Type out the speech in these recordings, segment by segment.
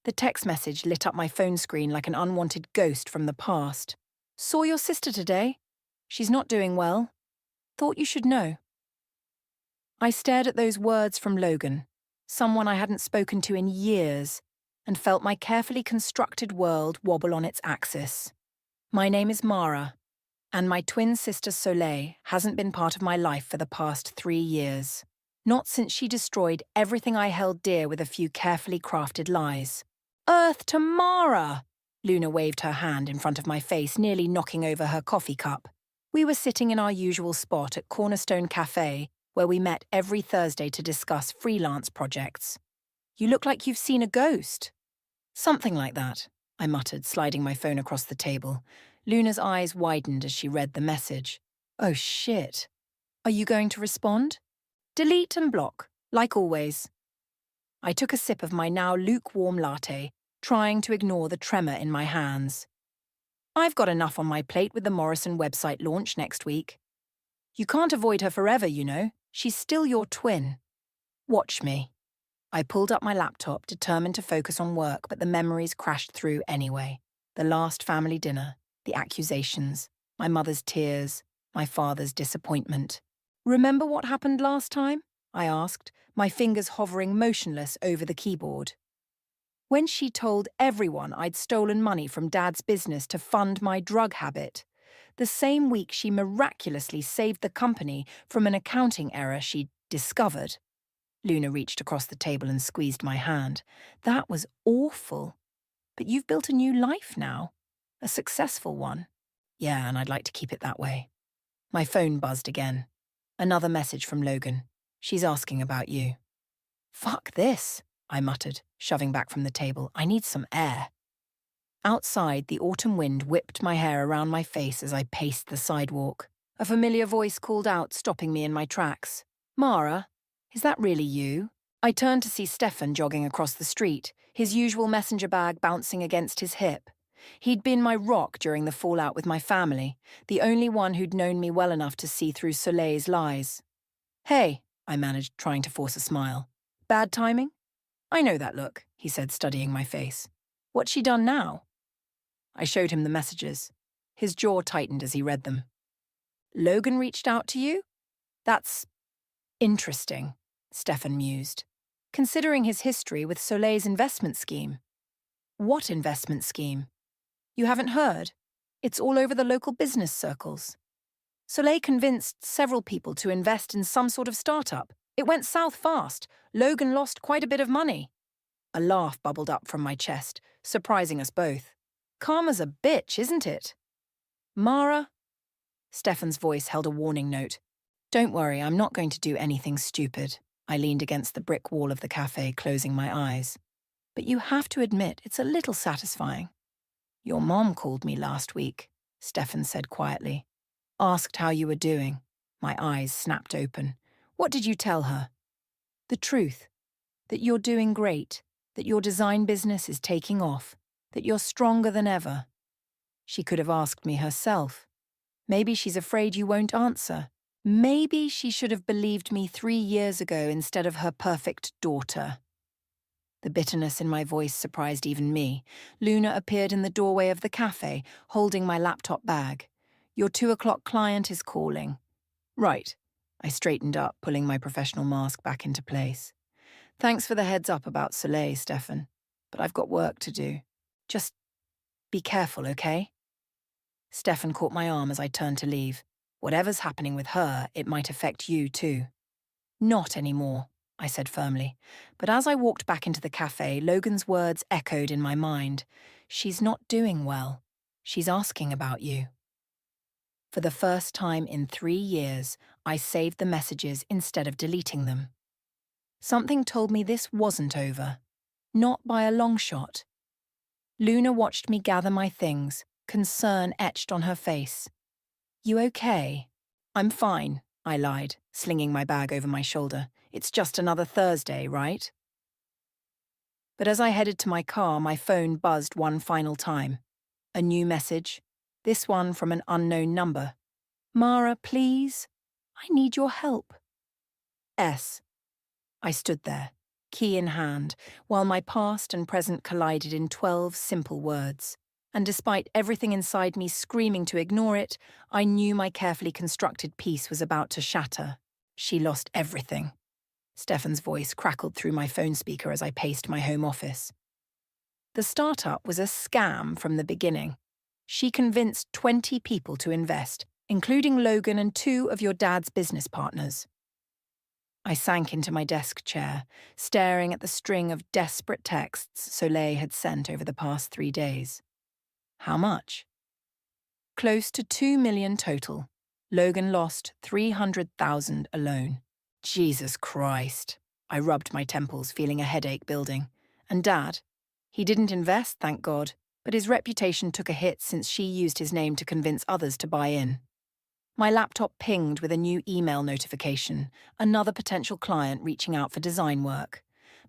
The text message lit up my phone screen like an unwanted ghost from the past. Saw your sister today. She's not doing well. Thought you should know. I stared at those words from Logan, someone I hadn't spoken to in years, and felt my carefully constructed world wobble on its axis. My name is Mara, and my twin sister Soleil hasn't been part of my life for the past 3 years. Not since she destroyed everything I held dear with a few carefully crafted lies. Earth to Mara! Luna waved her hand in front of my face, nearly knocking over her coffee cup. We were sitting in our usual spot at Cornerstone Cafe, where we met every Thursday to discuss freelance projects. You look like you've seen a ghost. Something like that, I muttered, sliding my phone across the table. Luna's eyes widened as she read the message. Oh shit. Are you going to respond? Delete and block, like always. I took a sip of my now lukewarm latte, trying to ignore the tremor in my hands. I've got enough on my plate with the Morrison website launch next week. You can't avoid her forever, you know. She's still your twin. Watch me. I pulled up my laptop, determined to focus on work, but the memories crashed through anyway. The last family dinner, the accusations, my mother's tears, my father's disappointment. Remember what happened last time? I asked, my fingers hovering motionless over the keyboard. When she told everyone I'd stolen money from Dad's business to fund my drug habit. The same week she miraculously saved the company from an accounting error she'd discovered. Luna reached across the table and squeezed my hand. That was awful. But you've built a new life now. A successful one. Yeah, and I'd like to keep it that way. My phone buzzed again. Another message from Logan. She's asking about you. Fuck this, I muttered, shoving back from the table. I need some air. Outside, the autumn wind whipped my hair around my face as I paced the sidewalk. A familiar voice called out, stopping me in my tracks. Mara, is that really you? I turned to see Stefan jogging across the street, his usual messenger bag bouncing against his hip. He'd been my rock during the fallout with my family, the only one who'd known me well enough to see through Soleil's lies. Hey, I managed, trying to force a smile. Bad timing? I know that look, he said, studying my face. What's she done now? I showed him the messages. His jaw tightened as he read them. Logan reached out to you? That's interesting, Stefan mused, considering his history with Soleil's investment scheme. What investment scheme? You haven't heard? It's all over the local business circles. Soleil convinced several people to invest in some sort of startup. It went south fast. Logan lost quite a bit of money. A laugh bubbled up from my chest, surprising us both. Karma's a bitch, isn't it? Mara? Stefan's voice held a warning note. Don't worry, I'm not going to do anything stupid. I leaned against the brick wall of the cafe, closing my eyes. But you have to admit, it's a little satisfying. Your mom called me last week, Stefan said quietly. Asked how you were doing. My eyes snapped open. What did you tell her? The truth. That you're doing great. That your design business is taking off. That you're stronger than ever. She could have asked me herself. Maybe she's afraid you won't answer. Maybe she should have believed me 3 years ago instead of her perfect daughter. The bitterness in my voice surprised even me. Luna appeared in the doorway of the cafe, holding my laptop bag. Your 2 o'clock client is calling. Right. I straightened up, pulling my professional mask back into place. Thanks for the heads up about Soleil, Stefan. But I've got work to do. Just be careful, okay? Stefan caught my arm as I turned to leave. Whatever's happening with her, it might affect you too. Not anymore, I said firmly. But as I walked back into the cafe, Logan's words echoed in my mind. She's not doing well. She's asking about you. For the first time in 3 years, I saved the messages instead of deleting them. Something told me this wasn't over. Not by a long shot. Luna watched me gather my things, concern etched on her face. You okay? I'm fine, I lied, slinging my bag over my shoulder. It's just another Thursday, right? But as I headed to my car, my phone buzzed one final time. A new message, this one from an unknown number. Mara, please? I need your help. S. I stood there, key in hand, while my past and present collided in 12 simple words. And despite everything inside me screaming to ignore it, I knew my carefully constructed piece was about to shatter. She lost everything. Stefan's voice crackled through my phone speaker as I paced my home office. The startup was a scam from the beginning. She convinced 20 people to invest, including Logan and 2 of your dad's business partners. I sank into my desk chair, staring at the string of desperate texts Soleil had sent over the past 3 days. How much? Close to 2 million total. Logan lost 300,000 alone. Jesus Christ. I rubbed my temples, feeling a headache building. And Dad? He didn't invest, thank God, but his reputation took a hit since she used his name to convince others to buy in. My laptop pinged with a new email notification, another potential client reaching out for design work.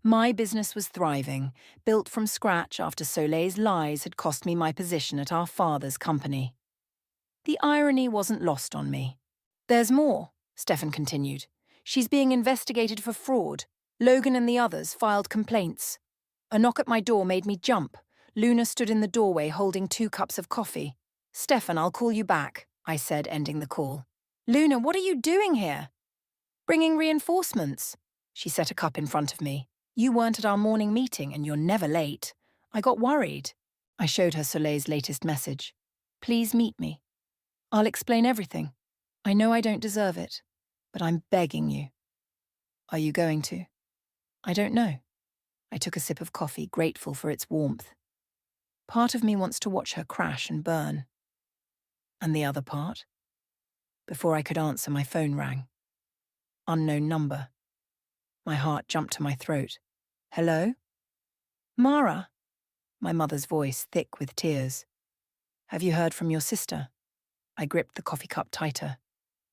My business was thriving, built from scratch after Soleil's lies had cost me my position at our father's company. The irony wasn't lost on me. There's more, Stefan continued. She's being investigated for fraud. Logan and the others filed complaints. A knock at my door made me jump. Luna stood in the doorway holding 2 cups of coffee. Stefan, I'll call you back, I said, ending the call. Luna, what are you doing here? Bringing reinforcements. She set a cup in front of me. You weren't at our morning meeting and you're never late. I got worried. I showed her Soleil's latest message. Please meet me. I'll explain everything. I know I don't deserve it, but I'm begging you. Are you going to? I don't know. I took a sip of coffee, grateful for its warmth. Part of me wants to watch her crash and burn. And the other part? Before I could answer, my phone rang. Unknown number. My heart jumped to my throat. Hello? Mara? My mother's voice, thick with tears. Have you heard from your sister? I gripped the coffee cup tighter.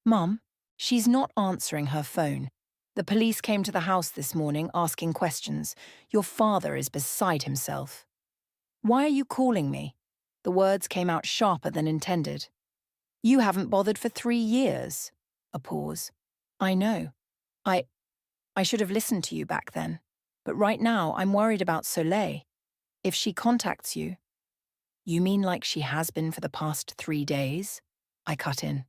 Mum, she's not answering her phone. The police came to the house this morning asking questions. Your father is beside himself. Why are you calling me? The words came out sharper than intended. You haven't bothered for 3 years. A pause. I know. I should have listened to you back then. But right now, I'm worried about Soleil. If she contacts you... You mean like she has been for the past 3 days? I cut in.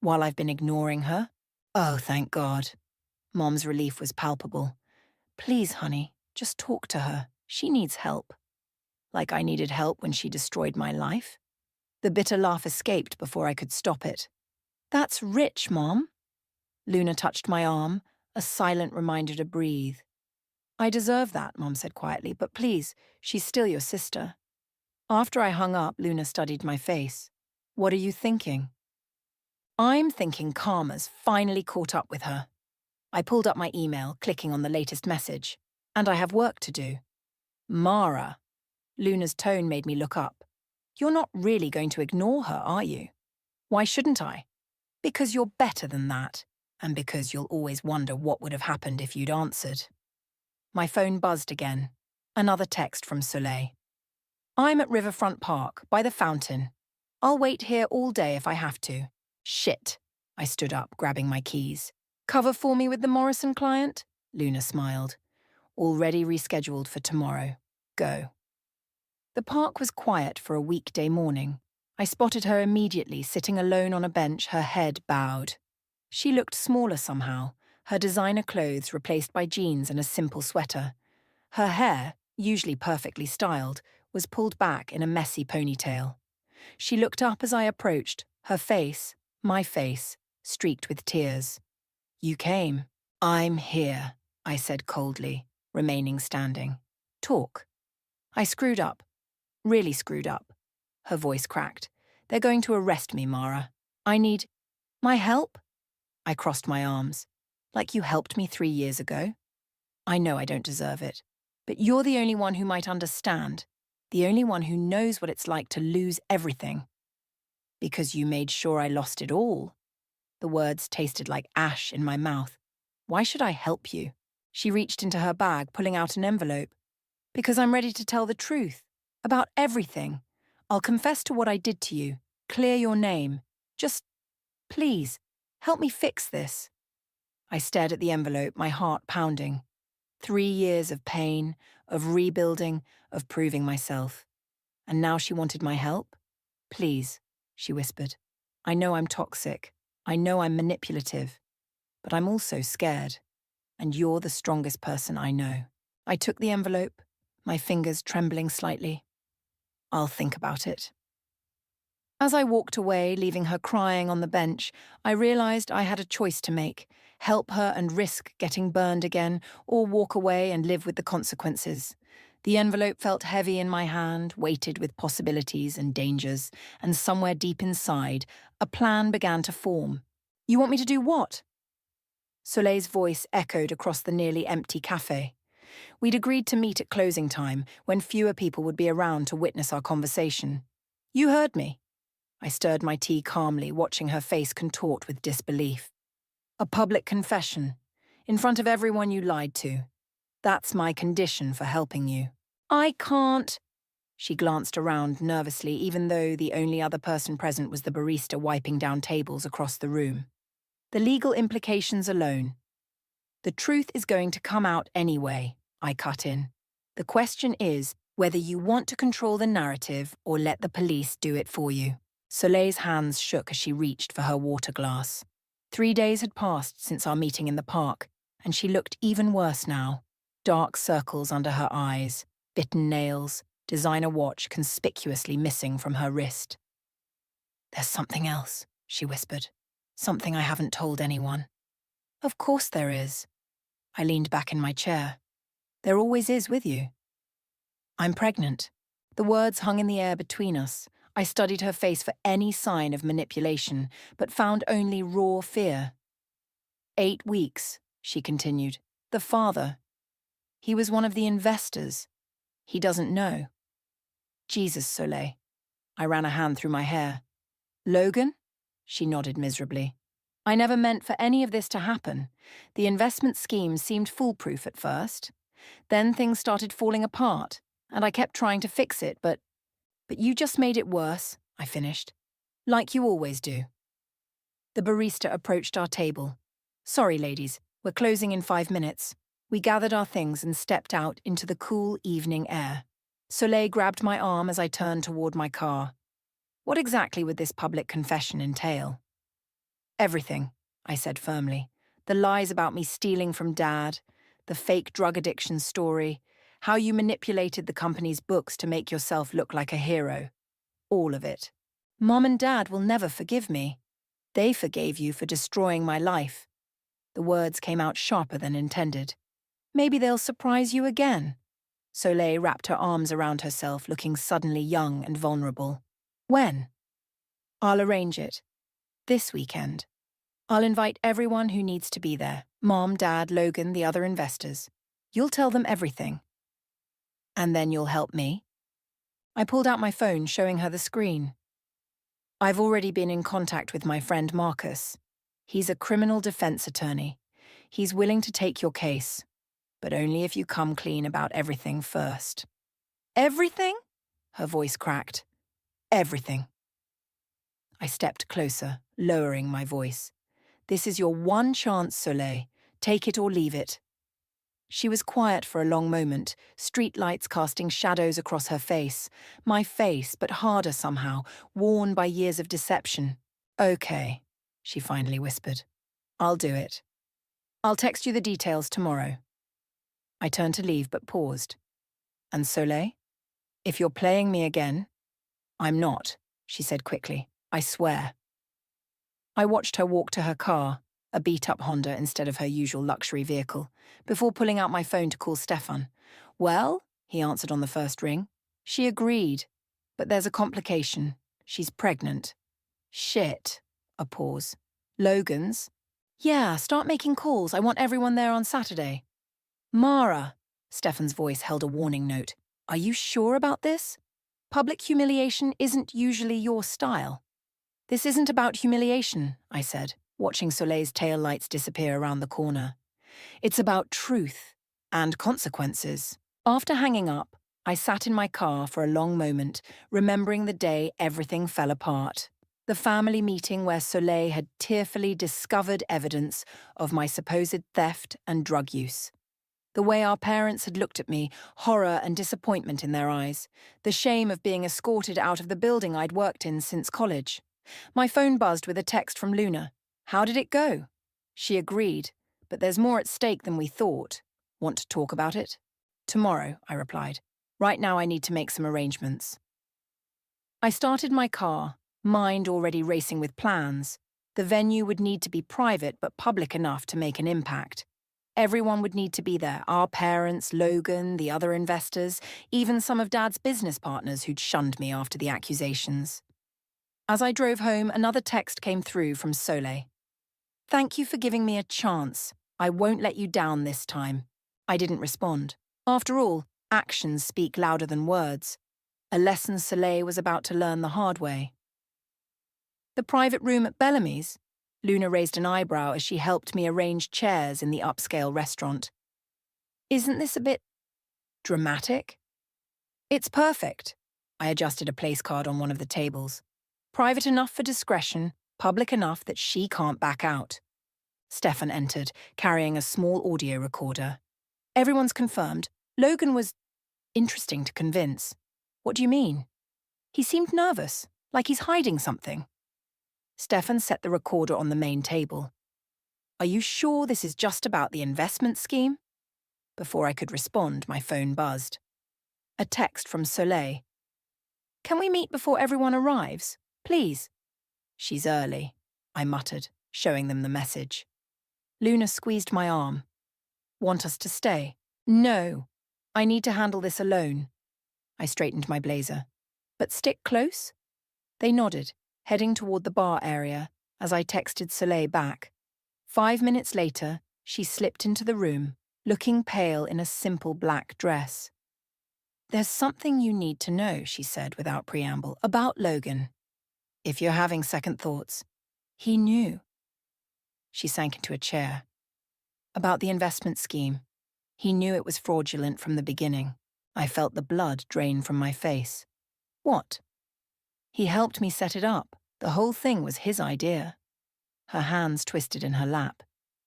While I've been ignoring her? Oh, thank God. Mom's relief was palpable. Please, honey, just talk to her. She needs help. Like I needed help when she destroyed my life? The bitter laugh escaped before I could stop it. That's rich, Mom. Luna touched my arm, a silent reminder to breathe. I deserve that, Mom said quietly, but please, she's still your sister. After I hung up, Luna studied my face. What are you thinking? I'm thinking karma's finally caught up with her. I pulled up my email, clicking on the latest message. And I have work to do. Mara. Luna's tone made me look up. You're not really going to ignore her, are you? Why shouldn't I? Because you're better than that, and because you'll always wonder what would have happened if you'd answered. My phone buzzed again. Another text from Soleil. I'm at Riverfront Park, by the fountain. I'll wait here all day if I have to. Shit. I stood up, grabbing my keys. Cover for me with the Morrison client? Luna smiled. Already rescheduled for tomorrow. Go. The park was quiet for a weekday morning. I spotted her immediately, sitting alone on a bench, her head bowed. She looked smaller somehow, her designer clothes replaced by jeans and a simple sweater. Her hair, usually perfectly styled, was pulled back in a messy ponytail. She looked up as I approached, her face, my face, streaked with tears. You came. I'm here, I said coldly, remaining standing. Talk. I screwed up. Really screwed up. Her voice cracked. They're going to arrest me, Mara. I need... My help? I crossed my arms. Like you helped me 3 years ago? I know I don't deserve it. But you're the only one who might understand. The only one who knows what it's like to lose everything. Because you made sure I lost it all. The words tasted like ash in my mouth. Why should I help you? She reached into her bag, pulling out an envelope. Because I'm ready to tell the truth. About everything. I'll confess to what I did to you. Clear your name. Just, please, help me fix this. I stared at the envelope, my heart pounding. 3 years of pain, of rebuilding, of proving myself. And now she wanted my help? Please, she whispered. I know I'm toxic. I know I'm manipulative. But I'm also scared. And you're the strongest person I know. I took the envelope, my fingers trembling slightly. I'll think about it. As I walked away, leaving her crying on the bench, I realized I had a choice to make: help her and risk getting burned again, or walk away and live with the consequences. The envelope felt heavy in my hand, weighted with possibilities and dangers, and somewhere deep inside, a plan began to form. You want me to do what? Soleil's voice echoed across the nearly empty cafe. We'd agreed to meet at closing time, when fewer people would be around to witness our conversation. You heard me. I stirred my tea calmly, watching her face contort with disbelief. A public confession, in front of everyone you lied to. That's my condition for helping you. I can't. She glanced around nervously, even though the only other person present was the barista wiping down tables across the room. The legal implications alone. The truth is going to come out anyway, I cut in. The question is whether you want to control the narrative or let the police do it for you. Soleil's hands shook as she reached for her water glass. 3 days had passed since our meeting in the park, and she looked even worse now. Dark circles under her eyes, bitten nails, designer watch conspicuously missing from her wrist. There's something else, she whispered. Something I haven't told anyone. Of course there is. I leaned back in my chair. There always is with you. I'm pregnant. The words hung in the air between us. I studied her face for any sign of manipulation, but found only raw fear. 8 weeks, she continued. The father. He was one of the investors. He doesn't know. Jesus, Soleil. I ran a hand through my hair. Logan? She nodded miserably. I never meant for any of this to happen. The investment scheme seemed foolproof at first. Then things started falling apart, and I kept trying to fix it, but you just made it worse, I finished. Like you always do. The barista approached our table. Sorry, ladies, we're closing in 5 minutes. We gathered our things and stepped out into the cool evening air. Soleil grabbed my arm as I turned toward my car. What exactly would this public confession entail? Everything, I said firmly. The lies about me stealing from Dad, the fake drug addiction story, how you manipulated the company's books to make yourself look like a hero. All of it. Mom and Dad will never forgive me. They forgave you for destroying my life. The words came out sharper than intended. Maybe they'll surprise you again. Soleil wrapped her arms around herself, looking suddenly young and vulnerable. When? I'll arrange it. This weekend. I'll invite everyone who needs to be there. Mom, Dad, Logan, the other investors. You'll tell them everything. And then you'll help me? I pulled out my phone, showing her the screen. I've already been in contact with my friend Marcus. He's a criminal defense attorney. He's willing to take your case, but only if you come clean about everything first. Everything? Her voice cracked. Everything. I stepped closer, lowering my voice. This is your one chance, Soleil. Take it or leave it. She was quiet for a long moment, streetlights casting shadows across her face. My face, but harder somehow, worn by years of deception. Okay, she finally whispered. I'll do it. I'll text you the details tomorrow. I turned to leave, but paused. And Soleil? If you're playing me again... I'm not, she said quickly. I swear. I watched her walk to her car, a beat-up Honda instead of her usual luxury vehicle, before pulling out my phone to call Stefan. Well, he answered on the first ring. She agreed. But there's a complication. She's pregnant. Shit. A pause. Logan's? Yeah, start making calls. I want everyone there on Saturday. Mara. Stefan's voice held a warning note. Are you sure about this? Public humiliation isn't usually your style. This isn't about humiliation, I said, watching Soleil's taillights disappear around the corner. It's about truth and consequences. After hanging up, I sat in my car for a long moment, remembering the day everything fell apart. The family meeting where Soleil had tearfully discovered evidence of my supposed theft and drug use. The way our parents had looked at me, horror and disappointment in their eyes, the shame of being escorted out of the building I'd worked in since college. My phone buzzed with a text from Luna. How did it go? She agreed, but there's more at stake than we thought. Want to talk about it? Tomorrow, I replied. Right now I need to make some arrangements. I started my car, mind already racing with plans. The venue would need to be private but public enough to make an impact. Everyone would need to be there, our parents, Logan, the other investors, even some of Dad's business partners who'd shunned me after the accusations. As I drove home, another text came through from Soleil. Thank you for giving me a chance. I won't let you down this time. I didn't respond. After all, actions speak louder than words. A lesson Soleil was about to learn the hard way. The private room at Bellamy's? Luna raised an eyebrow as she helped me arrange chairs in the upscale restaurant. Isn't this a bit dramatic? It's perfect. I adjusted a place card on one of the tables. Private enough for discretion, public enough that she can't back out. Stefan entered, carrying a small audio recorder. Everyone's confirmed. Logan was interesting to convince. What do you mean? He seemed nervous, like he's hiding something. Stefan set the recorder on the main table. Are you sure this is just about the investment scheme? Before I could respond, my phone buzzed. A text from Soleil. Can we meet before everyone arrives? Please. She's early, I muttered, showing them the message. Luna squeezed my arm. Want us to stay? No. I need to handle this alone. I straightened my blazer. But stick close? They nodded, heading toward the bar area as I texted Soleil back. 5 minutes later, she slipped into the room, looking pale in a simple black dress. There's something you need to know, she said without preamble, about Logan. If you're having second thoughts, he knew. She sank into a chair. About the investment scheme. He knew it was fraudulent from the beginning. I felt the blood drain from my face. What? He helped me set it up. The whole thing was his idea. Her hands twisted in her lap.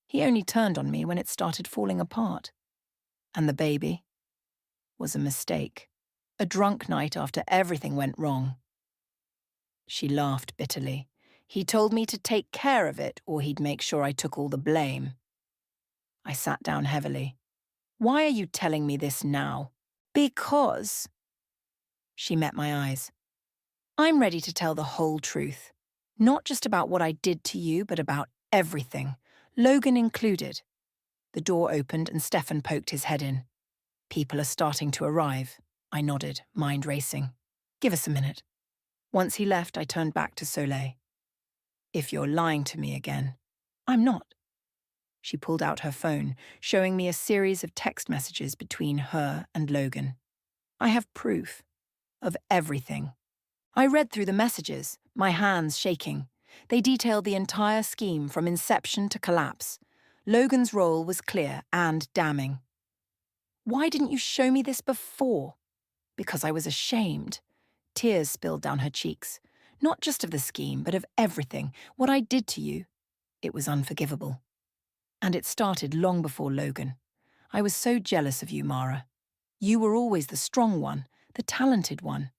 He only turned on me when it started falling apart. And the baby? Was a mistake. A drunk night after everything went wrong. She laughed bitterly. He told me to take care of it or he'd make sure I took all the blame. I sat down heavily. Why are you telling me this now? Because... She met my eyes. I'm ready to tell the whole truth. Not just about what I did to you, but about everything. Logan included. The door opened and Stefan poked his head in. People are starting to arrive. I nodded, mind racing. Give us a minute. Once he left, I turned back to Soleil. If you're lying to me again. I'm not. She pulled out her phone, showing me a series of text messages between her and Logan. I have proof. Of everything. I read through the messages, my hands shaking. They detailed the entire scheme from inception to collapse. Logan's role was clear and damning. Why didn't you show me this before? Because I was ashamed. Tears spilled down her cheeks. Not just of the scheme, but of everything, what I did to you. It was unforgivable. And it started long before Logan. I was so jealous of you, Mara. You were always the strong one, the talented one.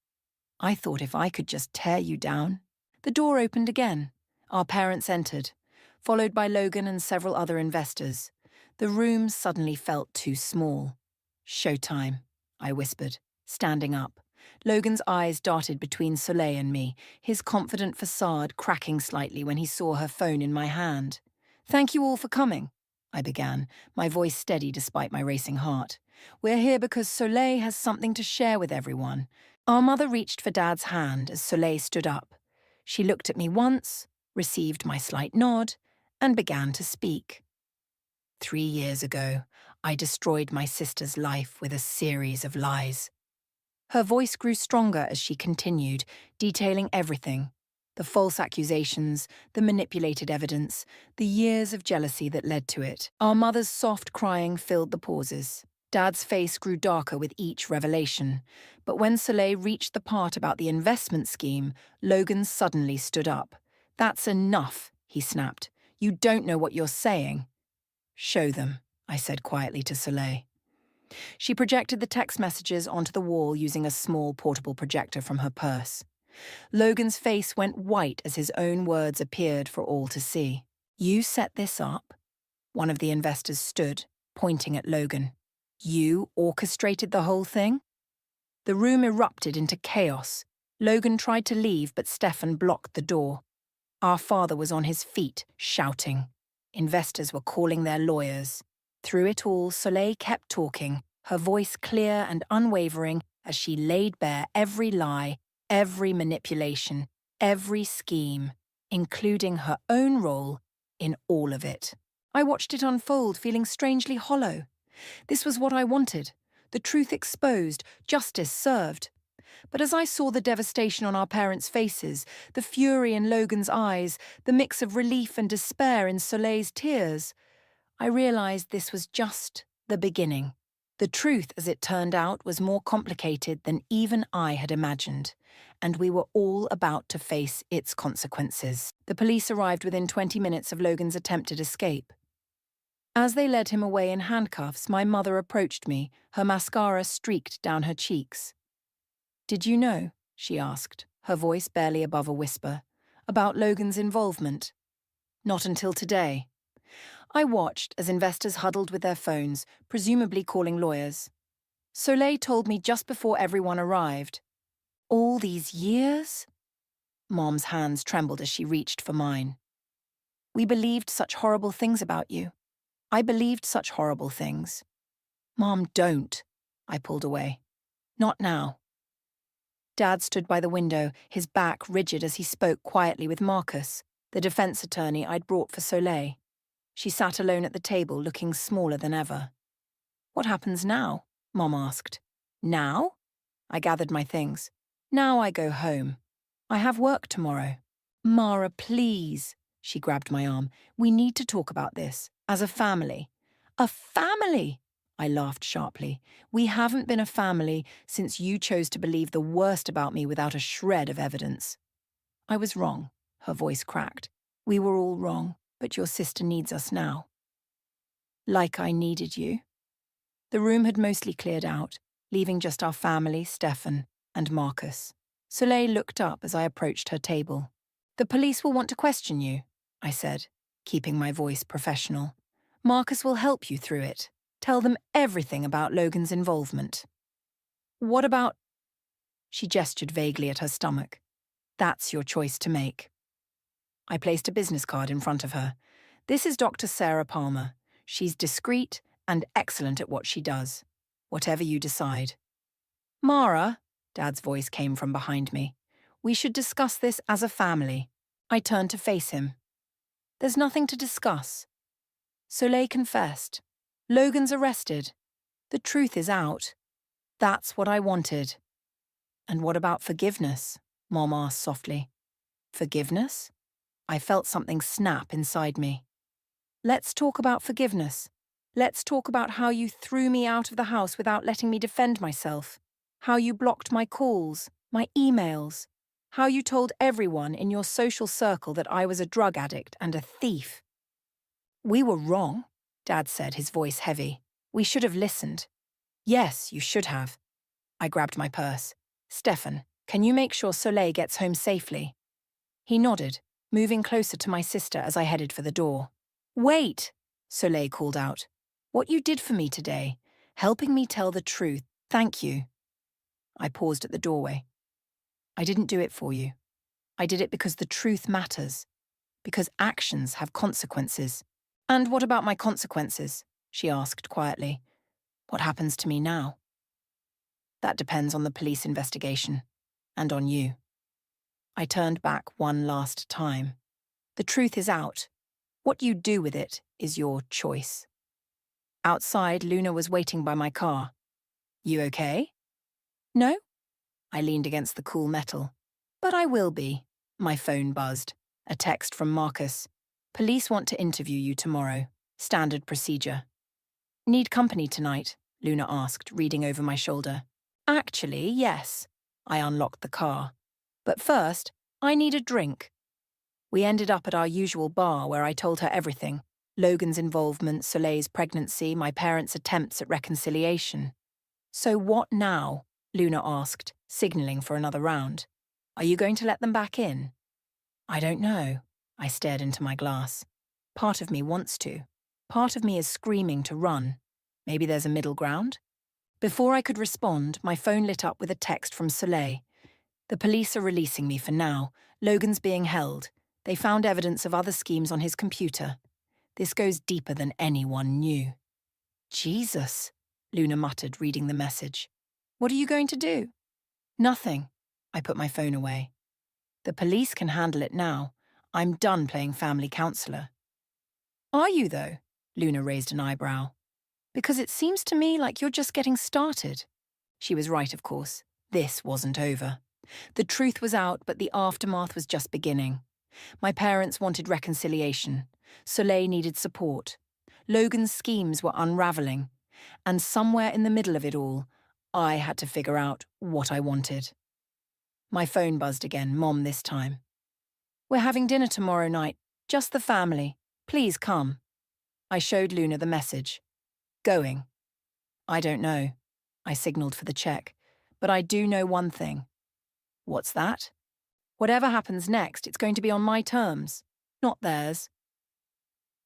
I thought if I could just tear you down. The door opened again. Our parents entered, followed by Logan and several other investors. The room suddenly felt too small. Showtime, I whispered, standing up. Logan's eyes darted between Soleil and me, his confident facade cracking slightly when he saw her phone in my hand. Thank you all for coming, I began, my voice steady despite my racing heart. We're here because Soleil has something to share with everyone. Our mother reached for Dad's hand as Soleil stood up. She looked at me once, received my slight nod, and began to speak. 3 years ago, I destroyed my sister's life with a series of lies. Her voice grew stronger as she continued, detailing everything. The false accusations, the manipulated evidence, the years of jealousy that led to it. Our mother's soft crying filled the pauses. Dad's face grew darker with each revelation. But when Soleil reached the part about the investment scheme, Logan suddenly stood up. That's enough, he snapped. You don't know what you're saying. Show them, I said quietly to Soleil. She projected the text messages onto the wall using a small portable projector from her purse. Logan's face went white as his own words appeared for all to see. "You set this up?" One of the investors stood, pointing at Logan. "You orchestrated the whole thing?" The room erupted into chaos. Logan tried to leave, but Stefan blocked the door. Our father was on his feet, shouting. Investors were calling their lawyers. Through it all, Soleil kept talking, her voice clear and unwavering as she laid bare every lie, every manipulation, every scheme, including her own role in all of it. I watched it unfold, feeling strangely hollow. This was what I wanted. The truth exposed, justice served. But as I saw the devastation on our parents' faces, the fury in Logan's eyes, the mix of relief and despair in Soleil's tears, I realized this was just the beginning. The truth, as it turned out, was more complicated than even I had imagined, and we were all about to face its consequences. The police arrived within 20 minutes of Logan's attempted escape. As they led him away in handcuffs, my mother approached me, her mascara streaked down her cheeks. "Did you know," she asked, her voice barely above a whisper, "about Logan's involvement?" "Not until today." I watched as investors huddled with their phones, presumably calling lawyers. Soleil told me just before everyone arrived. "All these years?" Mom's hands trembled as she reached for mine. "We believed such horrible things about you. I believed such horrible things." "Mom, don't." I pulled away. "Not now." Dad stood by the window, his back rigid as he spoke quietly with Marcus, the defense attorney I'd brought for Soleil. She sat alone at the table, looking smaller than ever. "What happens now?" Mom asked. "Now?" I gathered my things. "Now I go home. I have work tomorrow." "Mara, please." She grabbed my arm. "We need to talk about this, as a family." "A family?" I laughed sharply. "We haven't been a family since you chose to believe the worst about me without a shred of evidence." "I was wrong," her voice cracked. "We were all wrong, but your sister needs us now." "Like I needed you." The room had mostly cleared out, leaving just our family, Stefan, and Marcus. Soleil looked up as I approached her table. "The police will want to question you," I said, keeping my voice professional. "Marcus will help you through it. Tell them everything about Logan's involvement." "What about—" She gestured vaguely at her stomach. "That's your choice to make." I placed a business card in front of her. "This is Dr. Sarah Palmer. She's discreet and excellent at what she does. Whatever you decide." "Mara," Dad's voice came from behind me. "We should discuss this as a family." I turned to face him. "There's nothing to discuss." Soleil confessed. "Logan's arrested. The truth is out. That's what I wanted." "And what about forgiveness?" Mom asked softly. "Forgiveness?" I felt something snap inside me. "Let's talk about forgiveness. Let's talk about how you threw me out of the house without letting me defend myself. How you blocked my calls, my emails. How you told everyone in your social circle that I was a drug addict and a thief." "We were wrong," Dad said, his voice heavy. "We should have listened." "Yes, you should have." I grabbed my purse. "Stefan, can you make sure Soleil gets home safely?" He nodded, moving closer to my sister as I headed for the door. "Wait!" Soleil called out. "What you did for me today, helping me tell the truth, thank you." I paused at the doorway. "I didn't do it for you. I did it because the truth matters. Because actions have consequences." "And what about my consequences?" she asked quietly. "What happens to me now?" "That depends on the police investigation. And on you." I turned back one last time. "The truth is out. What you do with it is your choice." Outside, Luna was waiting by my car. "You okay?" "No." I leaned against the cool metal. "But I will be." My phone buzzed. A text from Marcus. "Police want to interview you tomorrow. Standard procedure." "Need company tonight?" Luna asked, reading over my shoulder. "Actually, yes." I unlocked the car. "But first, I need a drink." We ended up at our usual bar where I told her everything. Logan's involvement, Soleil's pregnancy, my parents' attempts at reconciliation. So what now? Luna asked, signalling for another round. Are you going to let them back in? I don't know. I stared into my glass. Part of me wants to. Part of me is screaming to run. Maybe there's a middle ground? Before I could respond, my phone lit up with a text from Soleil. The police are releasing me for now. Logan's being held. They found evidence of other schemes on his computer. This goes deeper than anyone knew. Jesus, Luna muttered, reading the message. What are you going to do? Nothing. I put my phone away. The police can handle it now. I'm done playing family counselor. Are you, though? Luna raised an eyebrow. Because it seems to me like you're just getting started. She was right, of course. This wasn't over. The truth was out, but the aftermath was just beginning. My parents wanted reconciliation. Soleil needed support. Logan's schemes were unraveling. And somewhere in the middle of it all, I had to figure out what I wanted. My phone buzzed again, Mom this time. We're having dinner tomorrow night, just the family. Please come. I showed Luna the message. Going. I don't know. I signaled for the check. But I do know one thing. What's that? Whatever happens next, it's going to be on my terms, not theirs.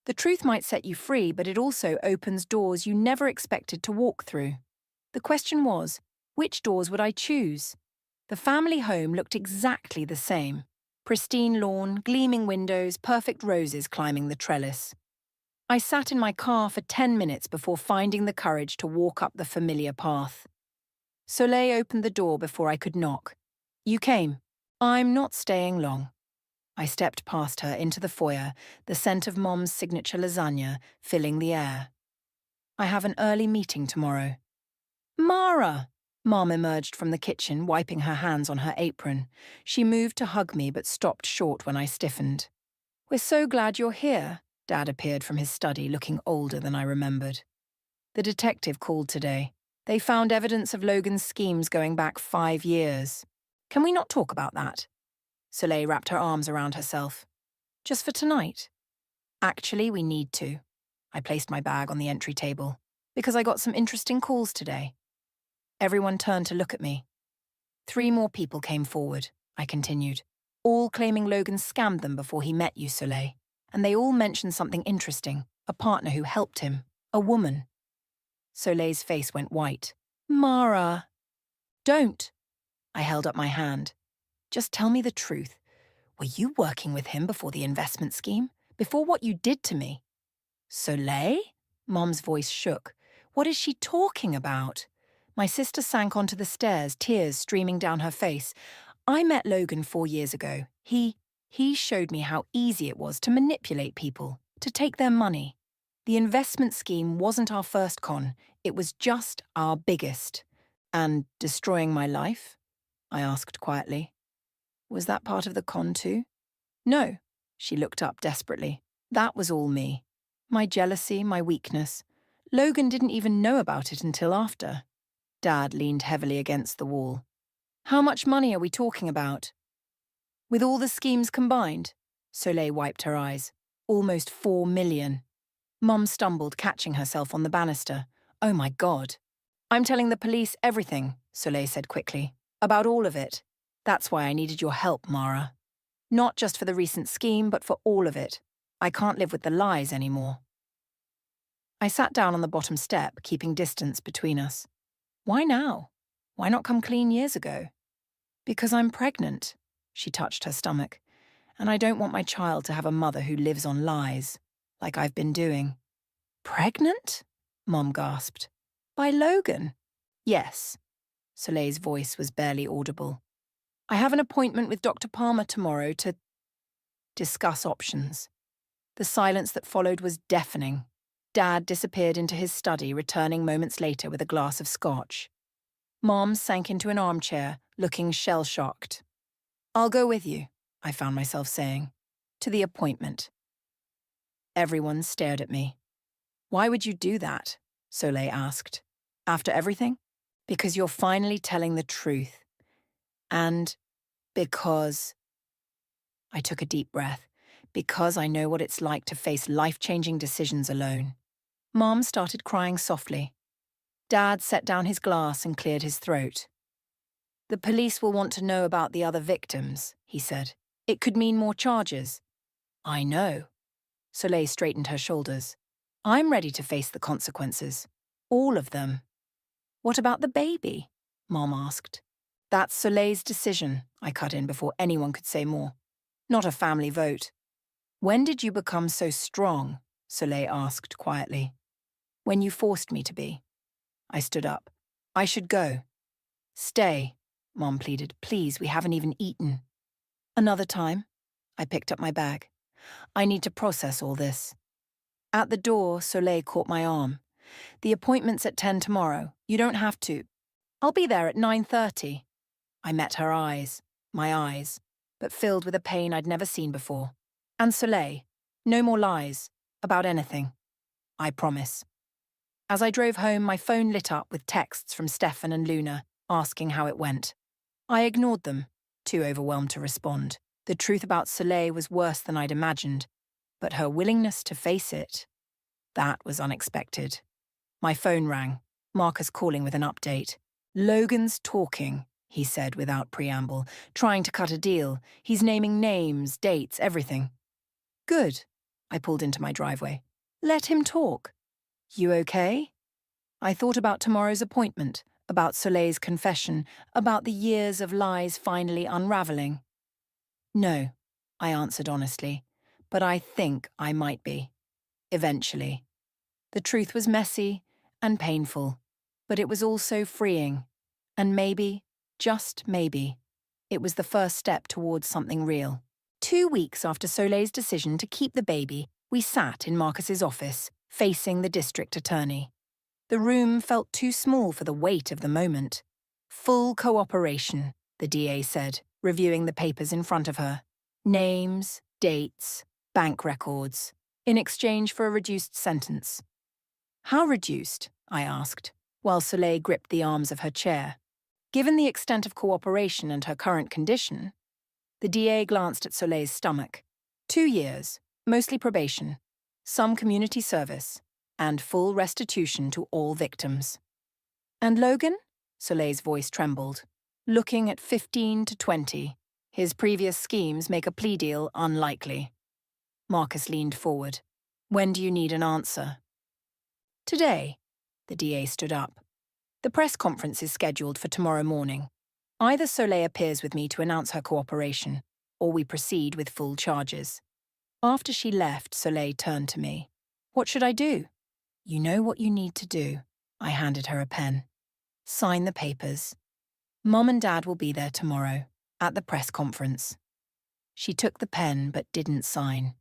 The truth might set you free, but it also opens doors you never expected to walk through. The question was, which doors would I choose? The family home looked exactly the same. Pristine lawn, gleaming windows, perfect roses climbing the trellis. I sat in my car for 10 minutes before finding the courage to walk up the familiar path. Soleil opened the door before I could knock. You came. I'm not staying long. I stepped past her into the foyer, the scent of Mom's signature lasagna filling the air. I have an early meeting tomorrow. Mara! Mom emerged from the kitchen, wiping her hands on her apron. She moved to hug me but stopped short when I stiffened. We're so glad you're here. Dad appeared from his study, looking older than I remembered. The detective called today. They found evidence of Logan's schemes going back 5 years. Can we not talk about that? Soleil wrapped her arms around herself. Just for tonight? Actually, we need to. I placed my bag on the entry table. Because I got some interesting calls today. Everyone turned to look at me. 3 more people came forward, I continued, all claiming Logan scammed them before he met you, Soleil. And they all mentioned something interesting, a partner who helped him, a woman. Soleil's face went white. Mara. Don't. I held up my hand. Just tell me the truth. Were you working with him before the investment scheme? Before what you did to me? Soleil? Mom's voice shook. What is she talking about? My sister sank onto the stairs, tears streaming down her face. I met Logan 4 years ago. He showed me how easy it was to manipulate people, to take their money. The investment scheme wasn't our first con, it was just our biggest. And destroying my life? I asked quietly. Was that part of the con too? No, she looked up desperately. That was all me. My jealousy, my weakness. Logan didn't even know about it until after. Dad leaned heavily against the wall. How much money are we talking about? With all the schemes combined? Soleil wiped her eyes. Almost 4 million. Mom stumbled, catching herself on the banister. Oh my God. I'm telling the police everything, Soleil said quickly. About all of it. That's why I needed your help, Mara. Not just for the recent scheme, but for all of it. I can't live with the lies anymore. I sat down on the bottom step, keeping distance between us. Why now? Why not come clean years ago? Because I'm pregnant, she touched her stomach, and I don't want my child to have a mother who lives on lies, like I've been doing. Pregnant? Mom gasped. By Logan? Yes. Soleil's voice was barely audible. I have an appointment with Dr. Palmer tomorrow to discuss options. The silence that followed was deafening. Dad disappeared into his study, returning moments later with a glass of scotch. Mom sank into an armchair, looking shell-shocked. I'll go with you, I found myself saying, to the appointment. Everyone stared at me. Why would you do that? Soleil asked. After everything? Because you're finally telling the truth. And because... I took a deep breath. Because I know what it's like to face life-changing decisions alone. Mom started crying softly. Dad set down his glass and cleared his throat. The police will want to know about the other victims, he said. It could mean more charges. I know. Soleil straightened her shoulders. I'm ready to face the consequences. All of them. What about the baby? Mom asked. That's Soleil's decision, I cut in before anyone could say more. Not a family vote. When did you become so strong? Soleil asked quietly. When you forced me to be. I stood up. I should go. Stay, Mom pleaded. Please, we haven't even eaten. Another time. I picked up my bag. I need to process all this. At the door, Soleil caught my arm. The appointment's at 10 tomorrow. You don't have to. I'll be there at 9:30. I met her eyes, my eyes, but filled with a pain I'd never seen before. And Soleil, no more lies, about anything. I promise. As I drove home, my phone lit up with texts from Stefan and Luna, asking how it went. I ignored them, too overwhelmed to respond. The truth about Soleil was worse than I'd imagined, but her willingness to face it, that was unexpected. My phone rang, Marcus calling with an update. Logan's talking, he said without preamble, trying to cut a deal. He's naming names, dates, everything. Good. I pulled into my driveway. Let him talk. You okay? I thought about tomorrow's appointment, about Soleil's confession, about the years of lies finally unraveling. No, I answered honestly, but I think I might be. Eventually. The truth was messy and painful, but it was also freeing. And maybe, just maybe, it was the first step towards something real. 2 weeks after Soleil's decision to keep the baby, we sat in Marcus's office, facing the district attorney. The room felt too small for the weight of the moment. Full cooperation, the DA said, reviewing the papers in front of her. Names, dates, bank records, in exchange for a reduced sentence. How reduced? I asked, while Soleil gripped the arms of her chair. Given the extent of cooperation and her current condition, the DA glanced at Soleil's stomach. 2 years, mostly probation, some community service, and full restitution to all victims. And Logan? Soleil's voice trembled. Looking at 15 to 20. His previous schemes make a plea deal unlikely. Marcus leaned forward. When do you need an answer? Today. The DA stood up. The press conference is scheduled for tomorrow morning. Either Soleil appears with me to announce her cooperation, or we proceed with full charges. After she left, Soleil turned to me. What should I do? You know what you need to do. I handed her a pen. Sign the papers. Mom and Dad will be there tomorrow, at the press conference. She took the pen but didn't sign.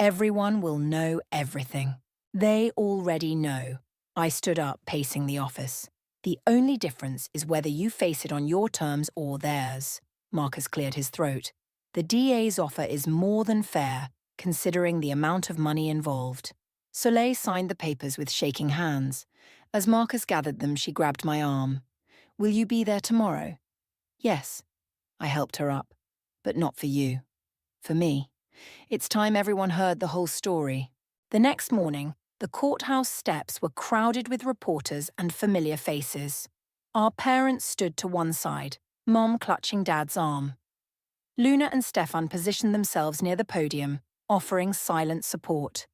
Everyone will know everything. They already know. I stood up, pacing the office. The only difference is whether you face it on your terms or theirs. Marcus cleared his throat. The DA's offer is more than fair, considering the amount of money involved. Soleil signed the papers with shaking hands. As Marcus gathered them, she grabbed my arm. Will you be there tomorrow? Yes. I helped her up. But not for you. For me. It's time everyone heard the whole story. The next morning, the courthouse steps were crowded with reporters and familiar faces. Our parents stood to one side, Mom clutching Dad's arm. Luna and Stefan positioned themselves near the podium, offering silent support.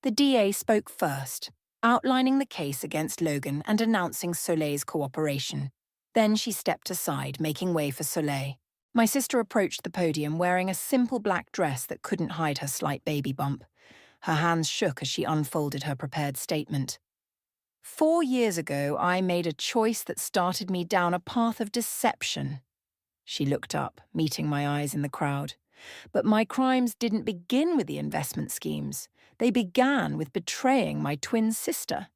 The DA spoke first, outlining the case against Logan and announcing Soleil's cooperation. Then she stepped aside, making way for Soleil. My sister approached the podium wearing a simple black dress that couldn't hide her slight baby bump. Her hands shook as she unfolded her prepared statement. 4 years ago, I made a choice that started me down a path of deception. She looked up, meeting my eyes in the crowd. But my crimes didn't begin with the investment schemes. They began with betraying my twin sister.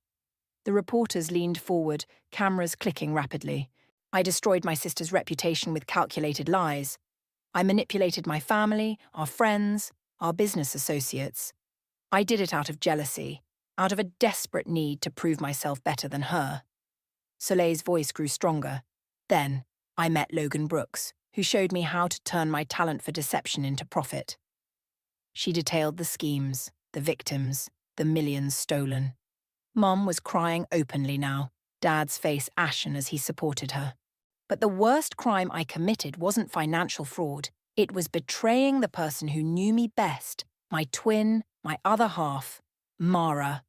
The reporters leaned forward, cameras clicking rapidly. I destroyed my sister's reputation with calculated lies. I manipulated my family, our friends, our business associates. I did it out of jealousy, out of a desperate need to prove myself better than her. Soleil's voice grew stronger. Then, I met Logan Brooks, who showed me how to turn my talent for deception into profit. She detailed the schemes, the victims, the millions stolen. Mum was crying openly now, Dad's face ashen as he supported her. But the worst crime I committed wasn't financial fraud. It was betraying the person who knew me best, my twin, my other half, Mara.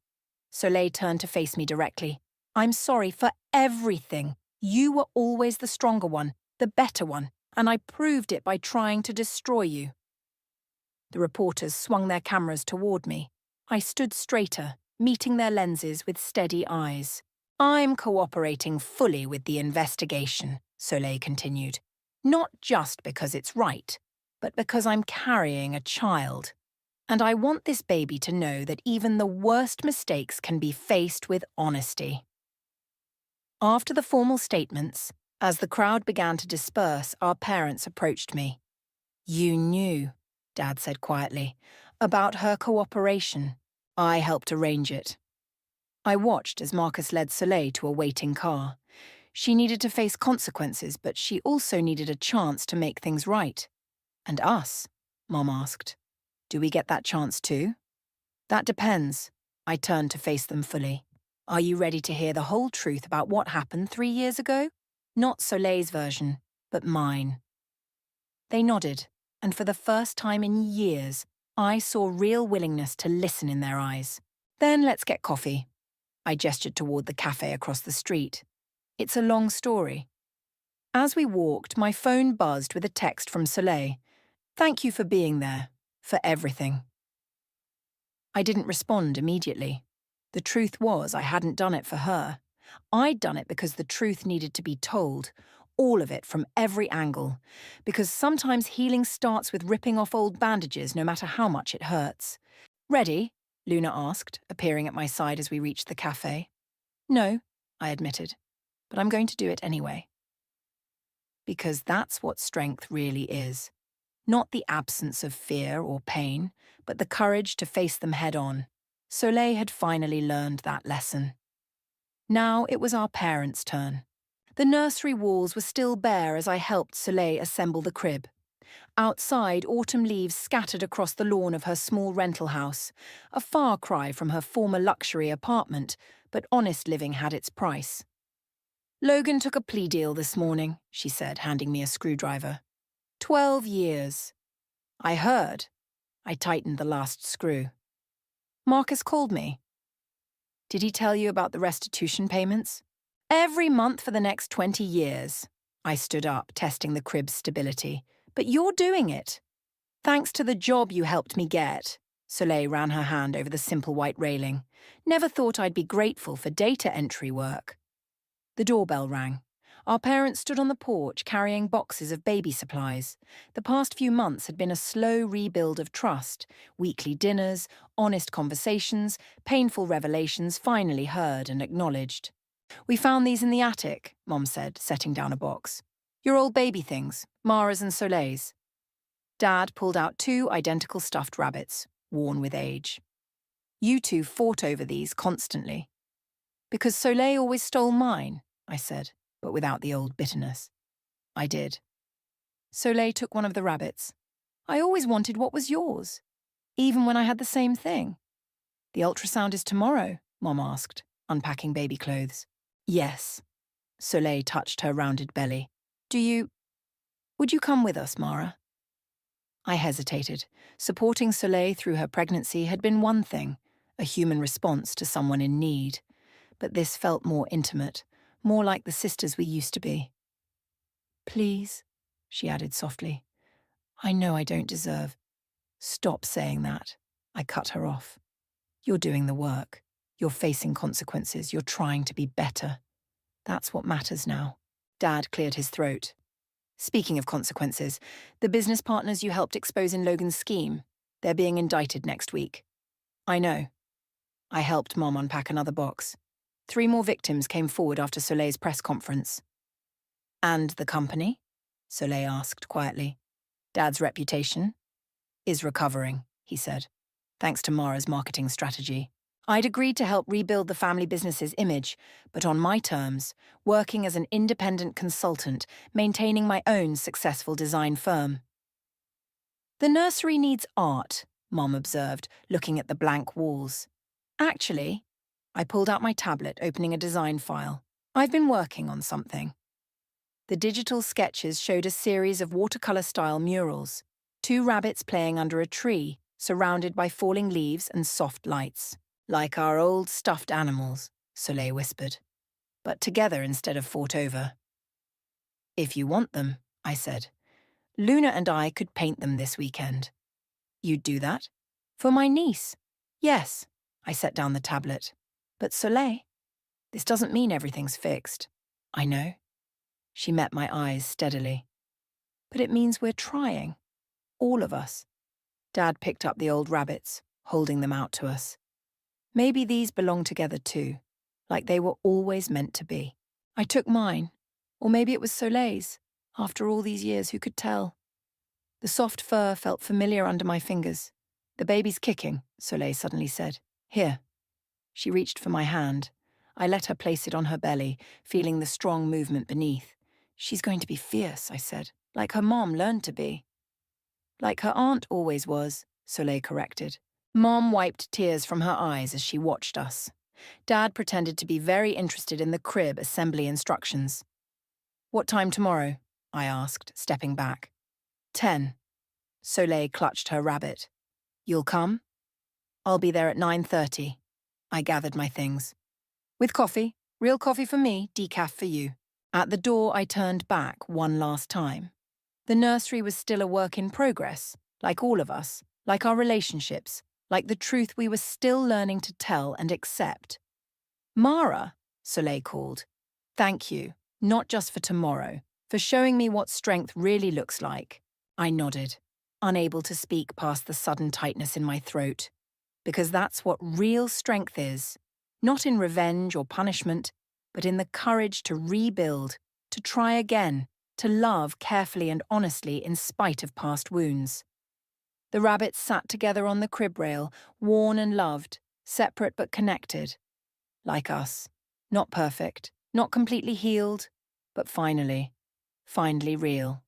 Soleil turned to face me directly. I'm sorry for everything. You were always the stronger one, the better one, and I proved it by trying to destroy you. The reporters swung their cameras toward me. I stood straighter, meeting their lenses with steady eyes. I'm cooperating fully with the investigation, Soleil continued. Not just because it's right, but because I'm carrying a child. And I want this baby to know that even the worst mistakes can be faced with honesty. After the formal statements, as the crowd began to disperse, our parents approached me. You knew, Dad said quietly, about her cooperation. I helped arrange it. I watched as Marcus led Soleil to a waiting car. She needed to face consequences, but she also needed a chance to make things right. And us? Mom asked. Do we get that chance too? That depends. I turned to face them fully. Are you ready to hear the whole truth about what happened 3 years ago? Not Soleil's version, but mine. They nodded, and for the first time in years, I saw real willingness to listen in their eyes. Then let's get coffee. I gestured toward the cafe across the street. It's a long story. As we walked, my phone buzzed with a text from Soleil. Thank you for being there. For everything. I didn't respond immediately. The truth was I hadn't done it for her. I'd done it because the truth needed to be told, all of it from every angle, because sometimes healing starts with ripping off old bandages no matter how much it hurts. Ready? Luna asked, appearing at my side as we reached the cafe. No, I admitted, but I'm going to do it anyway. Because that's what strength really is. Not the absence of fear or pain, but the courage to face them head-on. Soleil had finally learned that lesson. Now it was our parents' turn. The nursery walls were still bare as I helped Soleil assemble the crib. Outside, autumn leaves scattered across the lawn of her small rental house, a far cry from her former luxury apartment, but honest living had its price. Logan took a plea deal this morning, she said, handing me a screwdriver. 12 years. I heard. I tightened the last screw. Marcus called me. Did he tell you about the restitution payments? Every month for the next 20 years. I stood up, testing the crib's stability. But you're doing it. Thanks to the job you helped me get. Soleil ran her hand over the simple white railing. Never thought I'd be grateful for data entry work. The doorbell rang. Our parents stood on the porch carrying boxes of baby supplies. The past few months had been a slow rebuild of trust, weekly dinners, honest conversations, painful revelations finally heard and acknowledged. We found these in the attic, Mom said, setting down a box. Your old baby things, Mara's and Soleil's. Dad pulled out 2 identical stuffed rabbits, worn with age. You two fought over these constantly. Because Soleil always stole mine, I said, but without the old bitterness. I did. Soleil took one of the rabbits. I always wanted what was yours, even when I had the same thing. The ultrasound is tomorrow, Mom asked, unpacking baby clothes. Yes. Soleil touched her rounded belly. Would you come with us, Mara? I hesitated. Supporting Soleil through her pregnancy had been one thing, a human response to someone in need. But this felt more intimate, more like the sisters we used to be. Please, she added softly. I know I don't deserve. Stop saying that. I cut her off. You're doing the work. You're facing consequences. You're trying to be better. That's what matters now. Dad cleared his throat. Speaking of consequences, the business partners you helped expose in Logan's scheme, they're being indicted next week. I know. I helped Mom unpack another box. 3 more victims came forward after Soleil's press conference. And the company? Soleil asked quietly. Dad's reputation is recovering, he said, thanks to Mara's marketing strategy. I'd agreed to help rebuild the family business's image, but on my terms, working as an independent consultant, maintaining my own successful design firm. The nursery needs art, Mom observed, looking at the blank walls. Actually, I pulled out my tablet, opening a design file. I've been working on something. The digital sketches showed a series of watercolor-style murals, two rabbits playing under a tree, surrounded by falling leaves and soft lights. Like our old stuffed animals, Soleil whispered, but together instead of fought over. If you want them, I said. Luna and I could paint them this weekend. You'd do that? For my niece? Yes. I set down the tablet. But Soleil, this doesn't mean everything's fixed. I know. She met my eyes steadily. But it means we're trying. All of us. Dad picked up the old rabbits, holding them out to us. Maybe these belong together too, like they were always meant to be. I took mine, or maybe it was Soleil's. After all these years, who could tell? The soft fur felt familiar under my fingers. The baby's kicking, Soleil suddenly said. Here. She reached for my hand. I let her place it on her belly, feeling the strong movement beneath. She's going to be fierce, I said, like her mom learned to be. Like her aunt always was, Soleil corrected. Mom wiped tears from her eyes as she watched us. Dad pretended to be very interested in the crib assembly instructions. What time tomorrow? I asked, stepping back. 10. Soleil clutched her rabbit. You'll come? I'll be there at 9:30. I gathered my things. With coffee, real coffee for me, decaf for you. At the door, I turned back one last time. The nursery was still a work in progress, like all of us, like our relationships, like the truth we were still learning to tell and accept. Mara, Soleil called. Thank you, not just for tomorrow, for showing me what strength really looks like. I nodded, unable to speak past the sudden tightness in my throat. Because that's what real strength is, not in revenge or punishment, but in the courage to rebuild, to try again, to love carefully and honestly in spite of past wounds. The rabbits sat together on the crib rail, worn and loved, separate but connected. Like us. Not perfect, not completely healed, but finally real.